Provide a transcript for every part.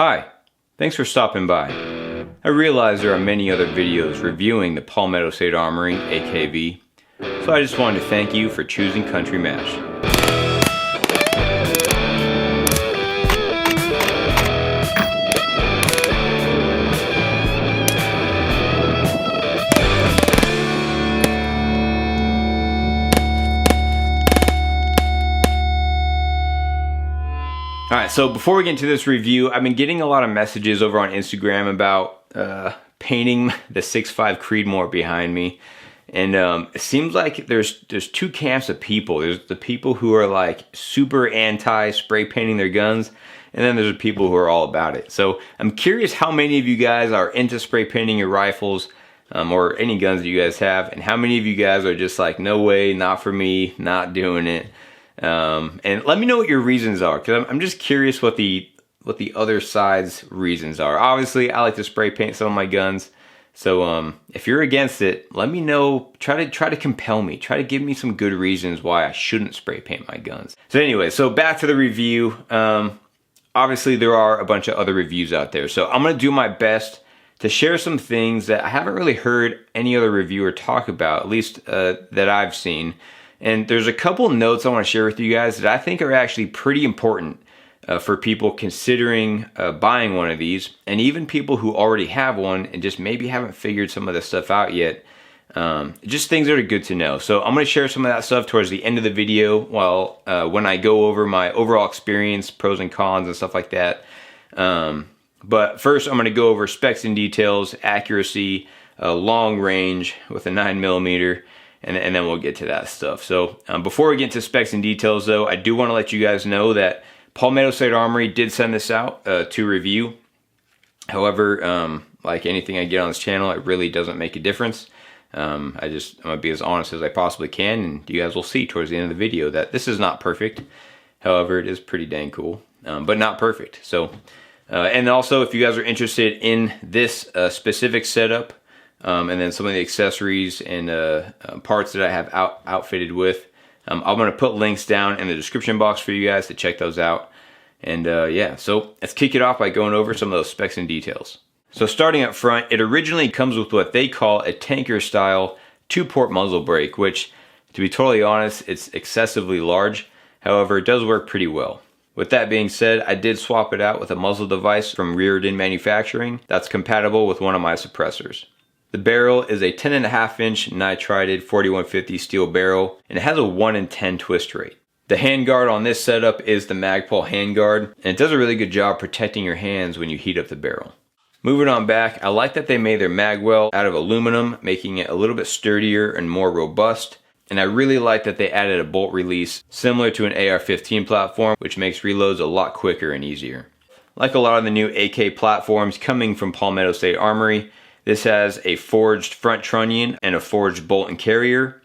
Hi, thanks for stopping by. I realize there are many other videos reviewing the Palmetto State Armory, AKV, so I just wanted to thank you for choosing Country Mash. Alright, so before we get into this review, I've been getting a lot of messages over on Instagram about painting the 6.5 Creedmoor behind me. And it seems like there's two camps of people. There's the people who are like super anti spray painting their guns, and then there's the people who are all about it. So I'm curious how many of you guys are into spray painting your rifles or any guns that you guys have, and how many of you guys are just like, no way, not for me, not doing it. And let me know what your reasons are, because I'm just curious what the other side's reasons are. Obviously, I like to spray paint some of my guns, so if you're against it, let me know. Try to compel me. Try to give me some good reasons why I shouldn't spray paint my guns. So anyway, so back to the review. Obviously, there are a bunch of other reviews out there, so I'm gonna do my best to share some things that I haven't really heard any other reviewer talk about, at least that I've seen. And there's a couple notes I want to share with you guys that I think are actually pretty important for people considering buying one of these, and even people who already have one and just maybe haven't figured some of this stuff out yet. Just things that are good to know. So I'm going to share some of that stuff towards the end of the video when I go over my overall experience, pros and cons and stuff like that. But first I'm going to go over specs and details, accuracy, long range with a 9mm. And then we'll get to that stuff. So before we get into specs and details though, I do want to let you guys know that Palmetto State Armory did send this out to review. However, like anything I get on this channel, it really doesn't make a difference. I'm going to be as honest as I possibly can, and you guys will see towards the end of the video that this is not perfect. However, it is pretty dang cool, but not perfect. So, and also if you guys are interested in this specific setup, and then some of the accessories and parts that I have outfitted with, I'm going to put links down in the description box for you guys to check those out. And yeah, so let's kick it off by going over some of those specs and details. So starting up front, it originally comes with what they call a tanker style 2-port muzzle brake, which, to be totally honest, it's excessively large. However, it does work pretty well. With that being said, I did swap it out with a muzzle device from Rearden Manufacturing that's compatible with one of my suppressors. The barrel is a 10.5-inch nitrided 4150 steel barrel, and it has a 1 in 10 twist rate. The handguard on this setup is the Magpul handguard, and it does a really good job protecting your hands when you heat up the barrel. Moving on back, I like that they made their magwell out of aluminum, making it a little bit sturdier and more robust. And I really like that they added a bolt release similar to an AR-15 platform, which makes reloads a lot quicker and easier. Like a lot of the new AK platforms coming from Palmetto State Armory, this has a forged front trunnion and a forged bolt and carrier.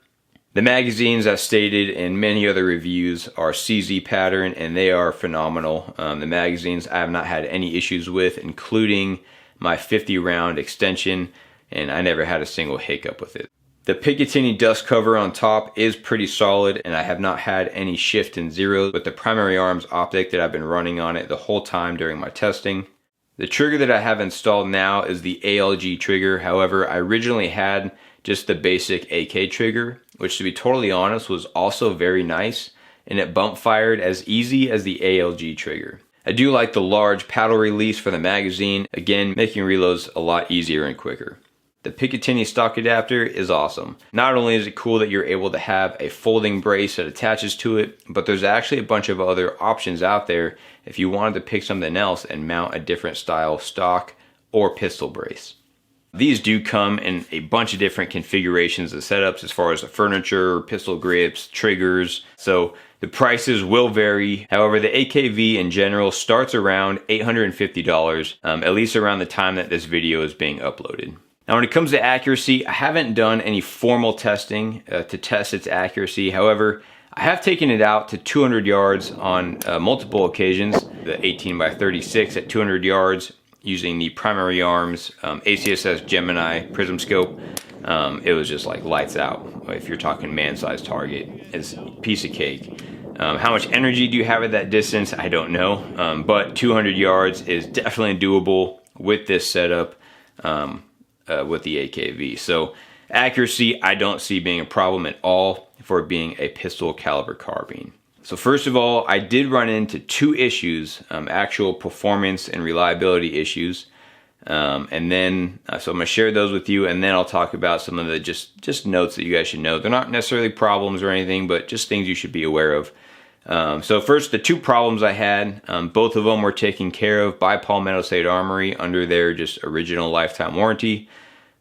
The magazines, as stated in many other reviews, are CZ pattern, and they are phenomenal. The magazines I have not had any issues with, including my 50 round extension, and I never had a single hiccup with it. The Picatinny dust cover on top is pretty solid, and I have not had any shift in zeros with the primary arms optic that I've been running on it the whole time during my testing. The trigger that I have installed now is the ALG trigger. However, I originally had just the basic AK trigger, which, to be totally honest, was also very nice, and it bump fired as easy as the ALG trigger. I do like the large paddle release for the magazine, again making reloads a lot easier and quicker. The Picatinny stock adapter is awesome. Not only is it cool that you're able to have a folding brace that attaches to it, but there's actually a bunch of other options out there if you wanted to pick something else and mount a different style stock or pistol brace. These do come in a bunch of different configurations and setups as far as the furniture, pistol grips, triggers, so the prices will vary. However, the AKV in general starts around $850, at least around the time that this video is being uploaded. Now when it comes to accuracy, I haven't done any formal testing to test its accuracy. However, I have taken it out to 200 yards on multiple occasions. The 18x36 at 200 yards using the primary arms ACSS Gemini prism scope. It was just like lights out. If you're talking man-sized target, it's a piece of cake. How much energy do you have at that distance? I don't know, but 200 yards is definitely doable with this setup with the AKV. So accuracy, I don't see being a problem at all for being a pistol caliber carbine. So first of all, I did run into two issues, actual performance and reliability issues. And then, so I'm gonna share those with you, and then I'll talk about some of the just notes that you guys should know. They're not necessarily problems or anything, but just things you should be aware of. So first, the two problems I had, both of them were taken care of by Palmetto State Armory under their just original lifetime warranty.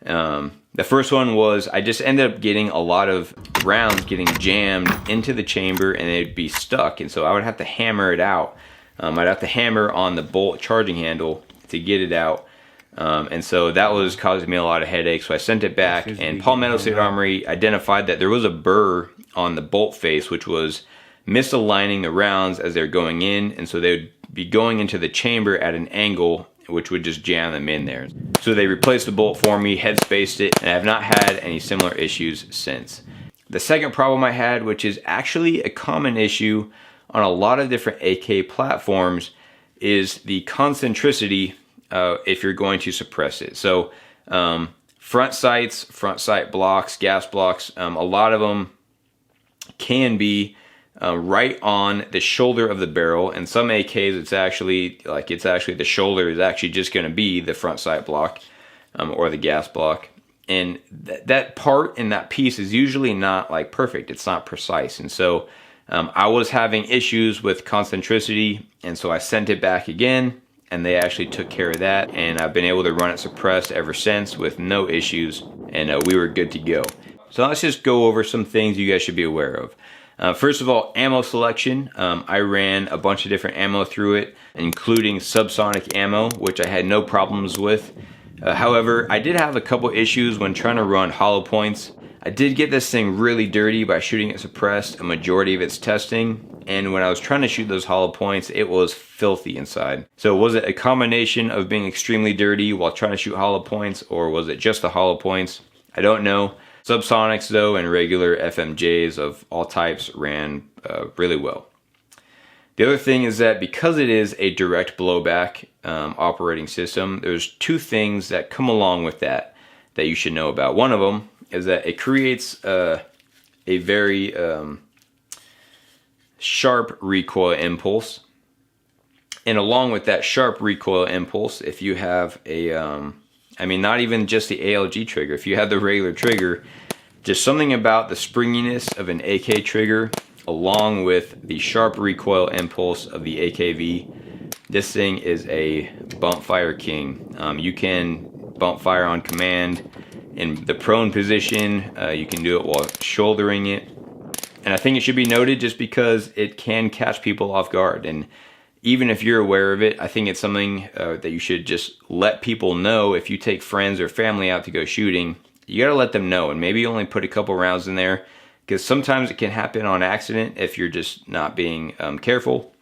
The first one was I just ended up getting a lot of rounds getting jammed into the chamber and they'd be stuck, and so I would have to hammer it out. I'd have to hammer on the bolt charging handle to get it out. And so that was causing me a lot of headaches, so I sent it back, and Palmetto State Armory identified that there was a burr on the bolt face which was misaligning the rounds as they're going in, and so they would be going into the chamber at an angle which would just jam them in there. So they replaced the bolt for me, head-spaced it, and I have not had any similar issues since. The second problem I had, which is actually a common issue on a lot of different AK platforms, is the concentricity if you're going to suppress it. So front sights, front sight blocks, gas blocks, a lot of them can be right on the shoulder of the barrel, and some AKs it's actually the shoulder is actually just going to be the front sight block or the gas block, and that part and that piece is usually not like perfect. It's not precise, and so I was having issues with concentricity, and so I sent it back again, and they actually took care of that, and I've been able to run it suppressed ever since with no issues, and we were good to go. So let's just go over some things you guys should be aware of. First of all, ammo selection. I ran a bunch of different ammo through it, including subsonic ammo, which I had no problems with. However, I did have a couple issues when trying to run hollow points. I did get this thing really dirty by shooting it suppressed a majority of its testing, and when I was trying to shoot those hollow points, it was filthy inside. So was it a combination of being extremely dirty while trying to shoot hollow points, or was it just the hollow points? I don't know. Subsonics though and regular FMJs of all types ran really well. The other thing is that because it is a direct blowback operating system, there's two things that come along with that you should know about. One of them is that it creates a very sharp recoil impulse, and along with that sharp recoil impulse, if you have a not even just the ALG trigger, if you have the regular trigger, just something about the springiness of an AK trigger along with the sharp recoil impulse of the AKV, this thing is a bump fire king. You can bump fire on command in the prone position, you can do it while shouldering it, and I think it should be noted just because it can catch people off guard, and even if you're aware of it, I think it's something that you should just let people know. If you take friends or family out to go shooting, you got to let them know, and maybe only put a couple rounds in there, because sometimes it can happen on accident if you're just not being careful.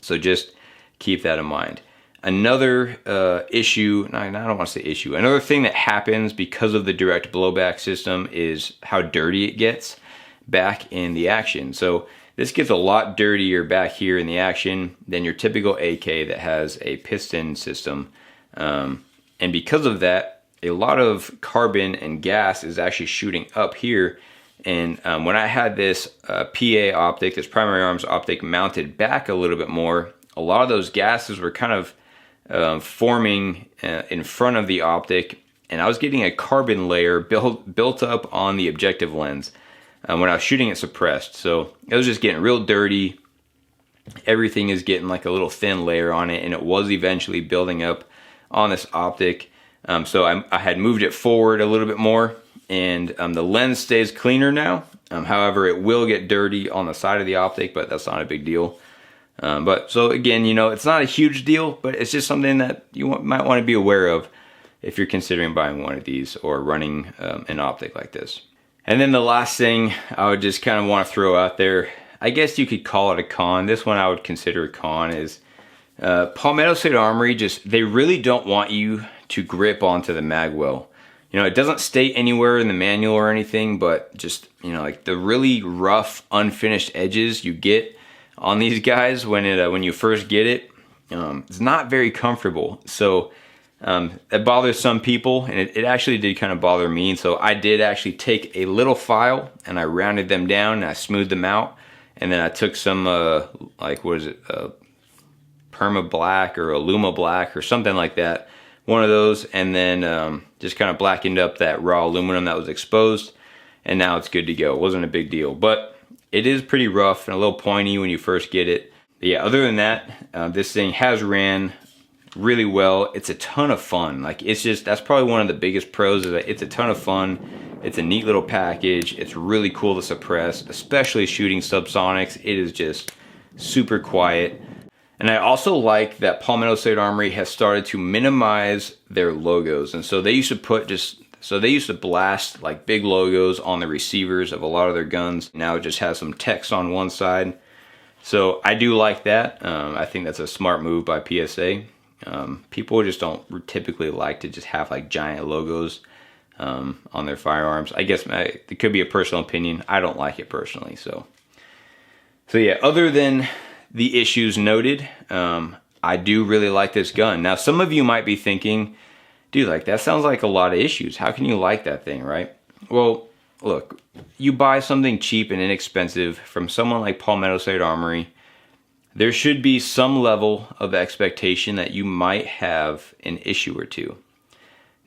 So just keep that in mind. Another issue, I don't want to say issue, another thing that happens because of the direct blowback system is how dirty it gets back in the action. So this gets a lot dirtier back here in the action than your typical AK that has a piston system. And because of that, a lot of carbon and gas is actually shooting up here. And when I had this PA optic, this primary arms optic mounted back a little bit more, a lot of those gases were kind of forming in front of the optic, and I was getting a carbon layer built up on the objective lens when I was shooting it suppressed. So it was just getting real dirty. Everything is getting like a little thin layer on it, and it was eventually building up on this optic. So I had moved it forward a little bit more, and the lens stays cleaner now. However, it will get dirty on the side of the optic, but that's not a big deal. But so again, it's not a huge deal, but it's just something that you might want to be aware of if you're considering buying one of these or running an optic like this. And then the last thing I would just kind of want to throw out there, I guess you could call it a con. This one I would consider a con is Palmetto State Armory, they really don't want you to grip onto the mag well. It doesn't state anywhere in the manual or anything, but just you know, like the really rough, unfinished edges you get on these guys when you first get it, it's not very comfortable. So that bothers some people, and it actually did kind of bother me. And so I did actually take a little file and I rounded them down and I smoothed them out. And then I took some, like, what is it, Perma Black or a Luma Black or something like that. One of those, and then just kind of blackened up that raw aluminum that was exposed. And now it's good to go. It wasn't a big deal, but it is pretty rough and a little pointy when you first get it. But yeah, other than that, this thing has ran really well. It's a ton of fun. Like, it's just, that's probably one of the biggest pros, is that it's a ton of fun. It's a neat little package. It's really cool to suppress, especially shooting subsonics. It is just super quiet. And I also like that Palmetto State Armory has started to minimize their logos. And so they used to blast like big logos on the receivers of a lot of their guns. Now it just has some text on one side. So I do like that. I think that's a smart move by PSA. People just don't typically like to just have like giant logos on their firearms. I guess it could be a personal opinion. I don't like it personally. So yeah, other than the issues noted, I do really like this gun. Now, some of you might be thinking, dude, like, that sounds like a lot of issues. How can you like that thing, right? Well, look, you buy something cheap and inexpensive from someone like Palmetto State Armory, there should be some level of expectation that you might have an issue or two.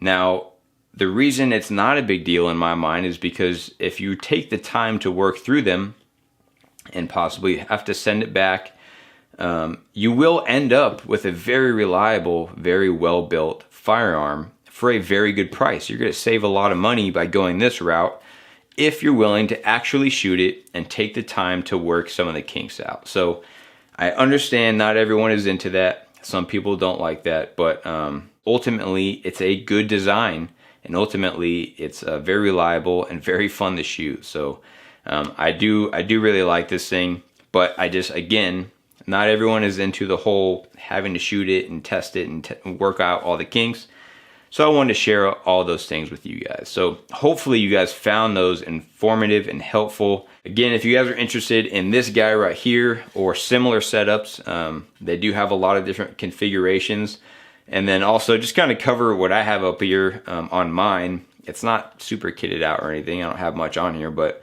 Now, the reason it's not a big deal in my mind is because if you take the time to work through them and possibly have to send it back, you will end up with a very reliable, very well-built firearm for a very good price. You're going to save a lot of money by going this route if you're willing to actually shoot it and take the time to work some of the kinks out. So I understand not everyone is into that. Some people don't like that, but ultimately it's a good design, and ultimately it's very reliable and very fun to shoot. So I do really like this thing, but again, not everyone is into the whole having to shoot it and test it and work out all the kinks. So I wanted to share all those things with you guys. So hopefully you guys found those informative and helpful. Again, if you guys are interested in this guy right here or similar setups, they do have a lot of different configurations. And then also just kind of cover what I have up here on mine. It's not super kitted out or anything. I don't have much on here, but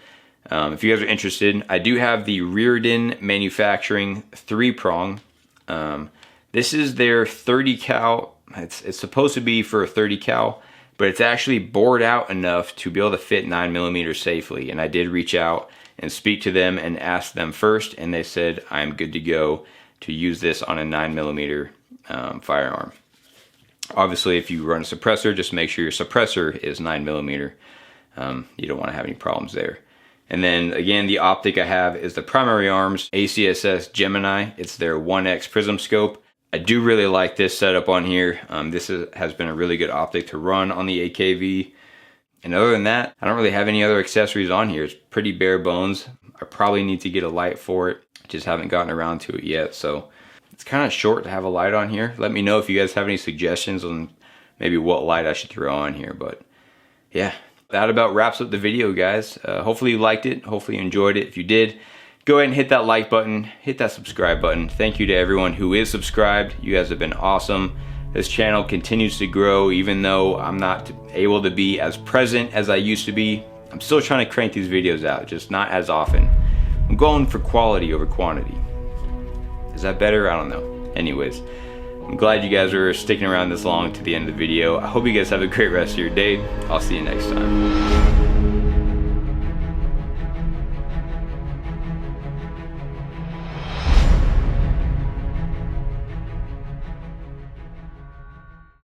if you guys are interested, I do have the Reardon Manufacturing 3-prong. This is their 30 cal. It's supposed to be for a 30 cal, but it's actually bored out enough to be able to fit 9mm safely. And I did reach out and speak to them and ask them first, and they said I'm good to go to use this on a 9mm firearm. Obviously, if you run a suppressor, just make sure your suppressor is 9mm. You don't want to have any problems there. And then again, the optic I have is the Primary Arms ACSS Gemini. It's their 1X prism scope. I do really like this setup on here. This has been a really good optic to run on the AKV. And other than that, I don't really have any other accessories on here. It's pretty bare bones. I probably need to get a light for it. Just haven't gotten around to it yet. So it's kind of short to have a light on here. Let me know if you guys have any suggestions on maybe what light I should throw on here. But yeah, that about wraps up the video, guys. Hopefully you liked it. Hopefully you enjoyed it. If you did, go ahead and hit that like button, hit that subscribe button. Thank you to everyone who is subscribed. You guys have been awesome. This channel continues to grow, even though I'm not able to be as present as I used to be. I'm still trying to crank these videos out, just not as often. I'm going for quality over quantity. Is that better? I don't know. Anyways, I'm glad you guys are sticking around this long to the end of the video. I hope you guys have a great rest of your day. I'll see you next time.